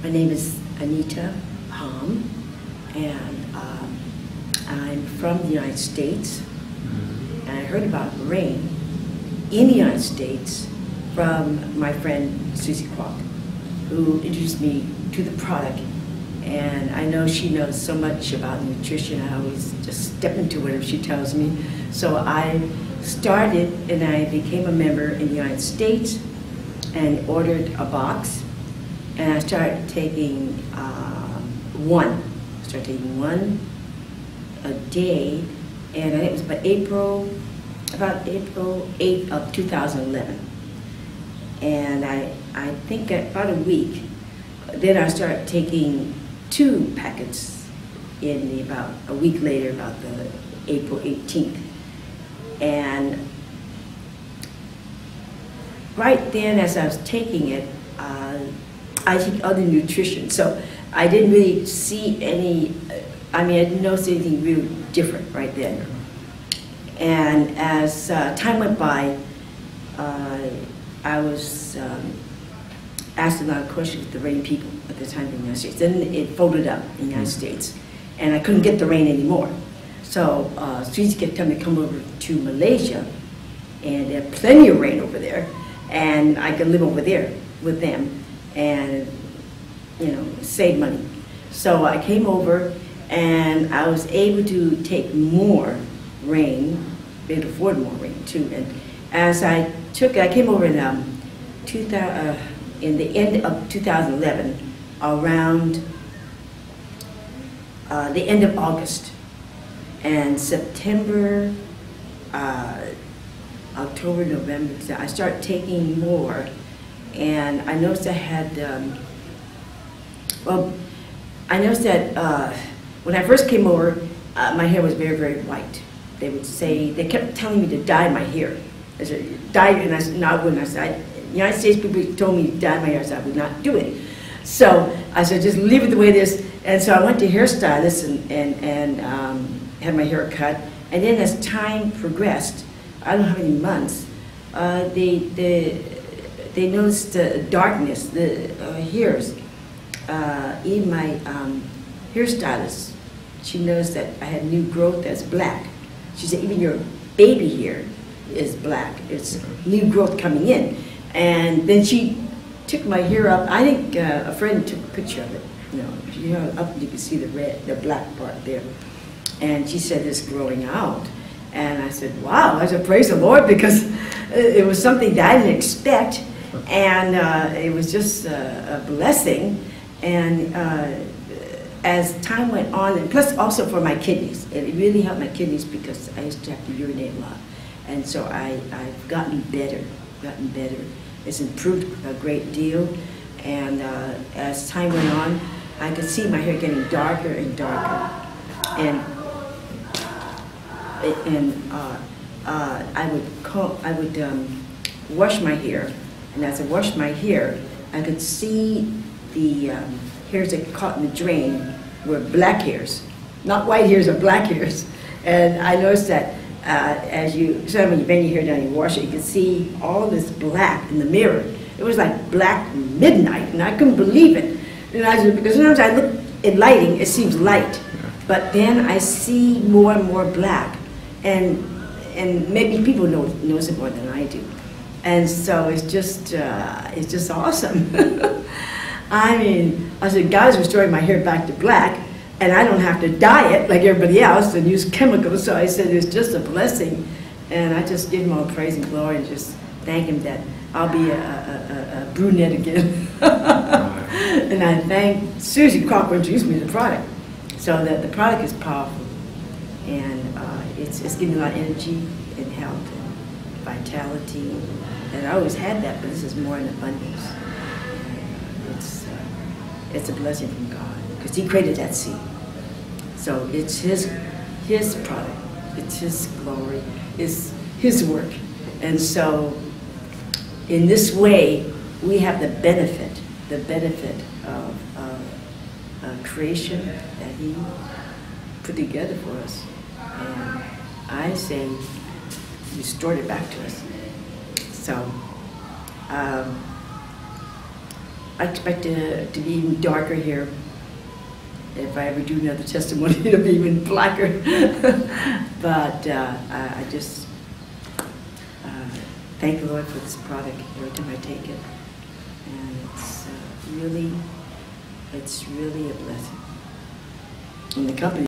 My name is Anita, and I'm from the United States. And I heard about rain in the United States from my friend Susie Kwok, who introduced me to the product. And I know she knows so much about nutrition. I always just step into whatever she tells me. So I started and I became a member in the United States and ordered a box. And I started taking one. I started taking one a day, and it was about April 8th of 2011. And I think about a week, then I started taking 2 packets in about a week later, about the April 18th. And right then, as I was taking it, I took other nutrition, so I didn't really see any, I didn't notice anything really different right then. And as time went by, I was asked a lot of questions with the rain people at the time in the United States. Then it folded up in the United States, and I couldn't get the rain anymore. So Susie kept telling me to come over to Malaysia, and there had plenty of rain over there, and I could live over there with them and, you know, save money. So I came over, and I was able to take more rain, be able to afford more rain too. And as I took it, I came over in the end of 2011, around the end of August. And September, October, November, I started taking more. And I noticed I had, I noticed that when I first came over, my hair was very, very white. They would say, they kept telling me to dye my hair. I said, dye it, and I said, no, I wouldn't. I said, United States people told me to dye my hair, so I would not do it. So I said, just leave it the way it is. And so I went to hairstylists and had my hair cut. And then as time progressed, I don't know how many months, they noticed the darkness, the hairs. Even my hairstylist, she noticed that I had new growth that's black. She said, even your baby hair is black. It's new growth coming in. And then she took my hair up. I think a friend took a picture of it. You know, up you can see the black part there. And she said it's growing out. And I said, wow, I said, praise the Lord, because it was something that I didn't expect. And it was just a blessing. And as time went on, and plus also for my kidneys, it really helped my kidneys because I used to have to urinate a lot. And so I've gotten better. It's improved a great deal. And as time went on, I could see my hair getting darker and darker. And I would wash my hair. And as I washed my hair, I could see the hairs that caught in the drain were black hairs, not white hairs, or black hairs. And I noticed that as you, so when you bend your hair down and you wash it, you can see all this black in the mirror. It was like black midnight, and I couldn't believe it. And because sometimes I look at lighting, it seems light, but then I see more and more black, and maybe people knows it more than I do. And so it's just awesome. I said, God's restoring my hair back to black, and I don't have to dye it like everybody else and use chemicals. So I said, it's just a blessing. And I just give him all praise and glory and just thank him that I'll be a brunette again. And I thank Susie Kwok for introducing me to the product. So that the product is powerful, and it's giving me a lot of energy and health and vitality. And I always had that, but this is more in abundance. It's a blessing from God, because He created that seed. So it's His product, it's His glory, it's His work. And so in this way, we have the benefit of creation that He put together for us. And I say, restored it back to us. So, I expect it to be even darker here. If I ever do another testimony, it'll be even blacker. But I just thank the Lord for this product every time I take it. And it's really a blessing. And the company